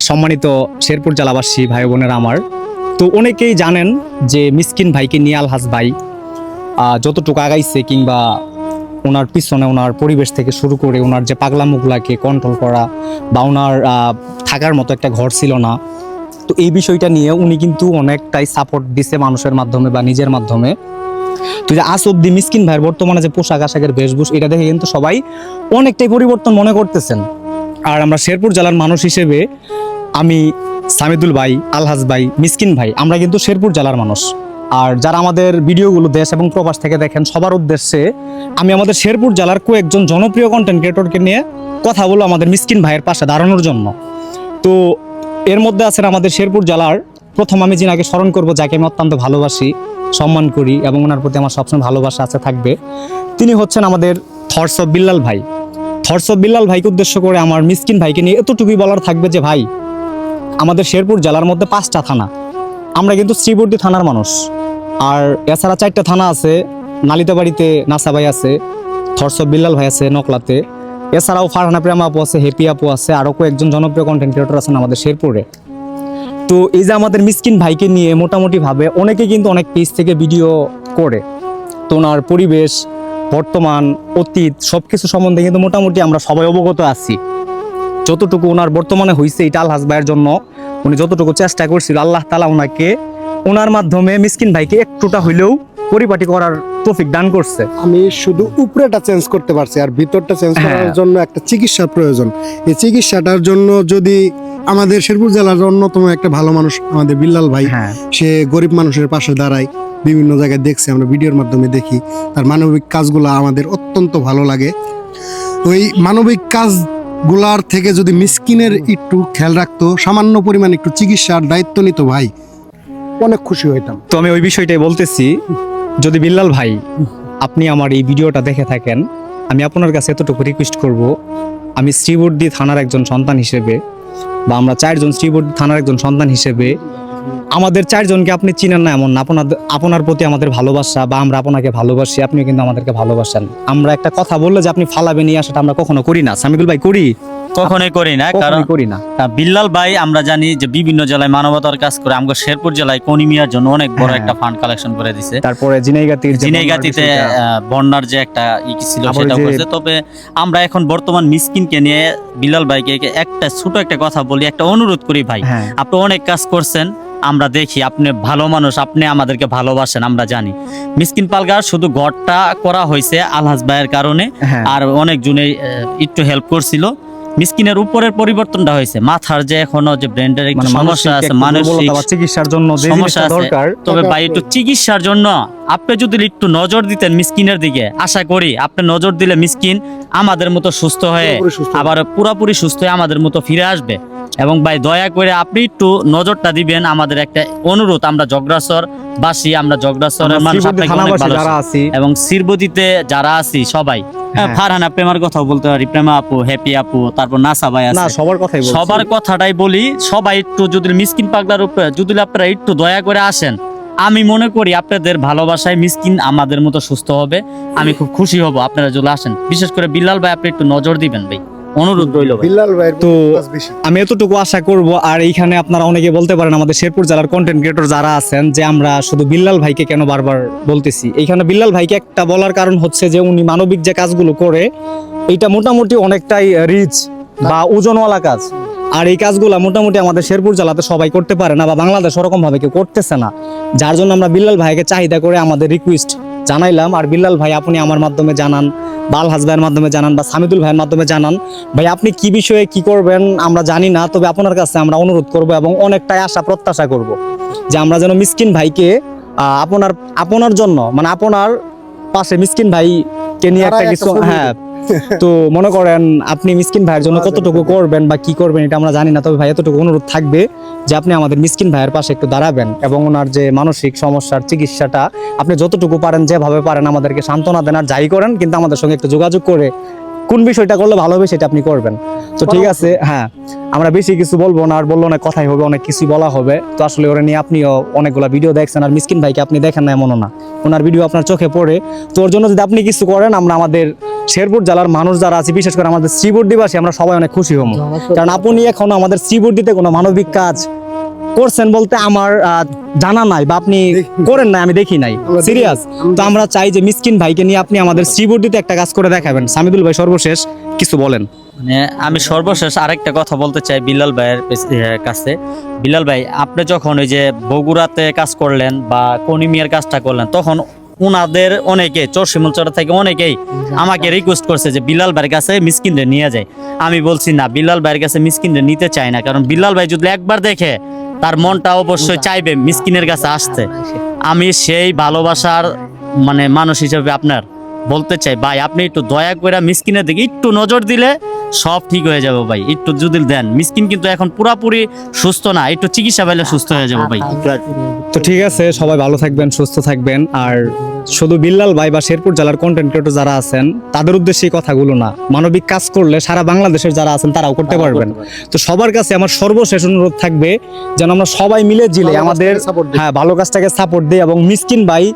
সম্মানিত শেরপুর জেলাবাসী ভাই বোনেরা আমার, তো অনেকেই জানেন যে মিসকিন ভাইকে নিয়ে আলহাজ ভাই যতটুকু আগাইছে, কিংবা ওনার পিছনে ওনার পরিবেশ থেকে শুরু করে ওনার যে পাগলামুগুলাকে কন্ট্রোল করা বা ওনার থাকার মতো একটা ঘর ছিল না, তো এই বিষয়টা নিয়ে উনি কিন্তু অনেকটাই সাপোর্ট দিছে মানুষের মাধ্যমে বা নিজের মাধ্যমে। তো যে আজ অব্দি মিসকিন ভাইয়ের বর্তমানে যে পোশাক আশাকের বেশভূষ, এটা দেখে কিন্তু সবাই অনেকটাই পরিবর্তন মনে করতেছেন। আর আমরা শেরপুর জেলার মানুষ হিসেবে আমি, সামিদুল ভাই, আলহাজ ভাই, মিসকিন ভাই, আমরা কিন্তু শেরপুর জেলার মানুষ। আর যারা আমাদের ভিডিওগুলো দেশ এবং প্রবাস থেকে দেখেন, সবার উদ্দেশ্যে আমি আমাদের শেরপুর জেলার কয়েকজন জনপ্রিয় কন্টেন্ট ক্রিয়েটরকে নিয়ে কথা বলবো আমাদের মিসকিন ভাইয়ের পাশে দাঁড়ানোর জন্য। তো এর মধ্যে আছেন আমাদের শেরপুর জেলার প্রথম, আমি যিনাকে স্মরণ করব, যাকে আমি অত্যন্ত ভালোবাসি, সম্মান করি এবং ওনার প্রতি আমার সবসময় ভালোবাসা আছে থাকবে। তিনি হচ্ছেন আমাদের থটস অফ বিল্লাল ভাই। থটস অফ বিল্লাল ভাইকে উদ্দেশ্য করে আমার মিসকিন ভাইকে নিয়ে এতটুকুই বলার থাকবে যে ভাই, আমাদের শেরপুর জেলার মধ্যে 5টা থানা, আমরা কিন্তু শ্রীবর্দী থানার মানুষ। আর এছাড়া 4টা থানা আছে, নালিতাবাড়িতে নাসা ভাই আছে, থটস অফ বিল্লাল ভাই আছে নকলাতে, এছাড়াও ফারহানা প্রেমা আপু আছে, হেপি আপু আছে, আরও কয়েকজন জনপ্রিয় কন্টেন্ট ক্রিয়েটর আছেন আমাদের শেরপুরে। তো এই যে আমাদের মিসকিন ভাইকে নিয়ে মোটামুটিভাবে অনেকে কিন্তু অনেক পেজ থেকে ভিডিও করে, তো ওনার পরিবেশ, বর্তমান, অতীত সব কিছু সম্বন্ধে কিন্তু মোটামুটি আমরা সবাই অবগত আছি। যতটুকু ওনার বর্তমানে হয়েছে, এটা আলহাজ ভাইয়ের জন্য উনি যতটুকু চেষ্টা করছিল, আল্লাহ তাআলা ওনাকে, ওনার মাধ্যমে মিসকিন ভাইকে একটুটা হইলেও পরিপাটি করার তৌফিক দান করছে। আমি শুধু উপরেটা চেঞ্জ করতে পারছি, আর ভিতরটা চেঞ্জ করার জন্য একটা চিকিৎসার প্রয়োজন। এই চিকিৎসাটার জন্য যদি আমাদের শেরপুর জেলার অন্যতম একটা ভালো মানুষ আমাদের বিল্লাল ভাই, সে গরিব মানুষের পাশে দাঁড়ায়, বিভিন্ন জায়গায় দেখছি, আমরা ভিডিওর মাধ্যমে দেখি তার মানবিক কাজগুলো আমাদের অত্যন্ত ভালো লাগে। ওই মানবিক কাজগুলার থেকে যদি মিসকিনের একটু খেয়াল রাখতো, সামান্য পরিমাণ একটু চিকিৎসার দায়িত্ব নিত, ভাই অনেক খুশি হইতাম। তো আমি ওই বিষয়টাই বলতেছি, যদি বিল্লাল ভাই আপনি আমার এই ভিডিওটা দেখে থাকেন, আমি আপনার কাছে এতটুকু রিকোয়েস্ট করব, আমি শ্রীবর্দী থানার একজন সন্তান হিসেবে, বা আমরা 4 জন শ্রীবর্দী থানার একজন সন্তান হিসেবে, আমাদের 4 জনকে আপনি চিনেন না এমন না, আপনার প্রতি আমাদের ভালোবাসা, বা আমরা আপনাকে ভালোবাসি, আপনিও কিন্তু আমাদেরকে ভালোবাসেন। আমরা একটা কথা বললে যে আপনি ফালাবে নিয়ে আসাটা আমরা কখনো করি না, সামিদুল ভাই, করি? কখনোই করি না, কারণ করি না। বিল্লাল ভাই আমরা জানি যে বিভিন্ন জেলায় মানবতার কাজ করে, আমাদের শেরপুর জেলায় কনিমিয়ার জন্য অনেক বড় একটা ফান্ড কালেকশন করে দিছে। তারপরে জিনাইগাতিতে বন্যার যে একটা ছিল সেটা করেছে। তবে আমরা এখন বর্তমান মিসকিনকে নিয়ে বিল্লাল ভাইকে একটা ছোট একটা কথা বলি, একটা অনুরোধ করি ভাই, আপনি অনেক কাজ করছেন, আমরা দেখি আপনি ভালো মানুষ, আপনি আমাদেরকে ভালোবাসেন, আমরা জানি। মিসকিন পালগার শুধু ঘরটা করা হয়েছে আলহাজ ভাইয়ের কারণে, আর অনেকজনে একটু হেল্প করছিল। মিসকিনের উপরের পরিবর্তনটা হয়েছে, মাথার যে এখনো যে ব্রেনের একটু সমস্যা আছে, মানসিক চিকিৎসার জন্য সমস্যা দরকার। তবে ভাই একটু চিকিৎসার জন্য আপনি যদি একটু নজর দিতেন মিসকিনের দিকে, আশা করি আপনি নজর দিলে মিসকিন আমাদের মতো সুস্থ হয়ে আবার পুরোপুরি সুস্থ হয়ে আমাদের মতো ফিরে আসবে। এবং ভাই দয়া করে আপনি একটু নজরটা দিবেন, আমাদের একটা অনুরোধ। আমরা জগড়াচর বাসী, আমরা জগড়াচরের মানুষ, আপনাকে অনেক ভালোবাসি, এবং শ্রীবর্দীতে যারা আছি সবাই, ফারহানা প্রেমার কথাও বলতে পারি, প্রেমা আপু, হ্যাপি আপু, তারপর নাসা ভাই আছে, সবার কথাটাই বলি। সবাই একটু যদি মিসকিন পাগলার উপরে যদি আপনারা একটু দয়া করে আসেন, আমি মনে করি আপনাদের ভালোবাসায় মিসকিন আমাদের মতো সুস্থ হবে। আমি খুব খুশি হব আপনারা যদি আসেন। বিশেষ করে বিল্লাল ভাই আপনি একটু নজর দিবেন ভাই, অনুরোধ রইল। বিল্লাল ভাই তো আমি এতটুকু আশা করব। আর এইখানে আপনারা অনেকে বলতে পারেন, আমাদের শেরপুর জেলার কন্টেন্ট ক্রিয়েটর যারা আছেন, যে আমরা শুধু বিল্লাল ভাইকে কেন বারবার বলতেছি। এইখানে বিল্লাল ভাইকে একটা বলার কারণ হচ্ছে যে উনি মানবিক যে কাজগুলো করে, এইটা মোটামুটি অনেকটাই রিচ বা ওজনওয়ালা কাজ। আর এই কাজগুলো মোটামুটি আমাদের শেরপুর জেলাতে সবাই করতে পারে না, বা বাংলাদেশ ওরকম ভাবে কেউ করতেছে না। যার জন্য আমরা বিল্লাল ভাইকে চাহিদা করে আমাদের রিকোয়েস্ট জানাইলাম। আর বিল্লাল ভাই আপনি আমার মাধ্যমে জানান, বা আলহাজ ভাইয়ের মাধ্যমে জানান, বা সামিদুল ভাইয়ের মাধ্যমে জানান, ভাই আপনি কি বিষয়ে কি করবেন আমরা জানি না, তবে আপনার কাছে আমরা অনুরোধ করব এবং অনেকটাই আশা প্রত্যাশা করব যে আমরা যেন মিসকিন ভাইকে আপনার জন্য, মানে আপনার পাশে মিসকিন ভাইকে নিয়ে একটা কিছু, তো মনে করেন আপনি মিসকিন ভাইয়ের জন্য কতটুকু করবেন বা কি করবেন এটা আমরা জানি না, তবে ভাই এতটুকু অনুরোধ থাকবে যে আপনি আমাদের মিসকিন ভাইয়ের পাশে একটু দাঁড়াবেন, এবং ওনার যে মানসিক সমস্যার চিকিৎসাটা আপনি যতটুকু পারেন, যেভাবে পারেন আমাদেরকে সান্ত্বনা দেন, আর যাই করেন কিন্তু আমাদের সঙ্গে একটু যোগাযোগ করে কোন বিষয়টা করলে ভালো হবে সেটা আপনি করবেন। তো ঠিক আছে, আমরা বেশি কিছু বলবো না, আর বললো না কথাই হবে, অনেক কিছু বলা হবে। তো আসলে ওরা নিয়ে আপনিও অনেকগুলা ভিডিও দেখছেন, আর মিসকিন ভাইকে আপনি দেখেন না এমনও না, ওনার ভিডিও আপনার চোখে পড়ে। তো ওর জন্য যদি আপনি কিছু করেন, আমরা আমাদের শেরপুর জেলার মানুষ যারা আছে, বিশেষ করে আমাদের শ্রীবর্দীবাসী, আমরা সবাই অনেক খুশি হব। কারণ আপনি এখনো আমাদের শ্রীবর্দীতে কোনো মানবিক কাজ করছেন বলতে আমার জানা নাই, বা আপনি করেন নাই, আমি দেখি নাই, সিরিয়াস। তো আমরা চাই যে মিসকিন ভাইকে নিয়ে আপনি আমাদের শ্রীবর্দীতে একটা কাজ করে দেখাবেন। সামিদুল ভাই, সর্বশেষ কিছু বলেন। মানে আমি সর্বশেষ আরেকটা কথা বলতে চাই বিলাল ভাইয়ের কাছে। বিলাল ভাই, আপনি যখন ওই যে বগুড়াতে কাজ করলেন বা কনিমিয়ার কাজটা করলেন, তখন ওনাদের অনেকে চরশিমুলচর থেকে অনেকেই আমাকে রিকোয়েস্ট করছে যে বিলাল ভাইয়ের কাছে মিসকিনরে নিয়ে যায়। আমি বলছি না, বিলাল ভাইয়ের কাছে মিসকিনরে নিতে চাই না, কারণ বিলাল ভাই যদি একবার দেখে তার মনটা অবশ্যই চাইবে মিসকিনের কাছে আসতে। আমি সেই ভালোবাসার মানে মানুষ হিসেবে আপনার বলতে চাই, ভাই আপনি একটু দয়া করে মিসকিনের দিকে একটু নজর দিলে সব ঠিক হয়ে যাবে ভাই। একটু যদি দেন, মিসকিন কিন্তু এখন পুরাপুরি সুস্থ না, একটু চিকিৎসা পাইলে সুস্থ হয়ে যাবে ভাই। তো ঠিক আছে, সবাই ভালো থাকবেন, সুস্থ থাকবেন। আর শুধু বিল্লাল ভাই বা শেরপুর জেলার কন্টেন্ট ক্রিয়েটর যারা আছেন তাদের উদ্দেশ্যে এই কথাগুলো না, মানবিক কাজ করলে সারা বাংলাদেশের যারা আছেন তারাও করতে পারবেন। তো সবার কাছে আমার সর্বশেষ অনুরোধ থাকবে যেন আমরা সবাই মিলে জিলে আমাদের ভালো কাজটাকে সাপোর্ট দিই। এবং মিসকিন ভাই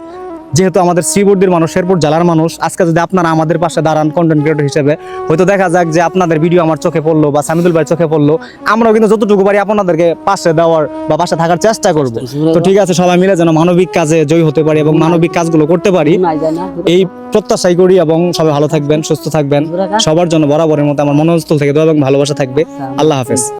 যেহেতু আমাদের শ্রীবর্দীর মানুষ, শেরপুর জেলার মানুষ, আজকে যদি আপনারা আমাদের পাশে দাঁড়ান কন্টেন্ট ক্রিয়েটর হিসেবে, হয়তো দেখা যাক যে আপনাদের ভিডিও আমার চোখে পড়লো বা সামিদুল ভাই চোখে পড়লো, আমরাও কিন্তু যতটুকু পারি আপনাদেরকে পাশে দেওয়ার বা পাশে থাকার চেষ্টা করব। তো ঠিক আছে, সবাই মিলে যেন মানবিক কাজে জয়ী হতে পারি এবং মানবিক কাজগুলো করতে পারি, এই প্রত্যাশাই করি। এবং সবাই ভালো থাকবেন, সুস্থ থাকবেন। সবার জন্য বরাবরের মতো আমার মনোস্থল থেকে দোয়া এবং ভালোবাসা থাকবে। আল্লাহ হাফেজ।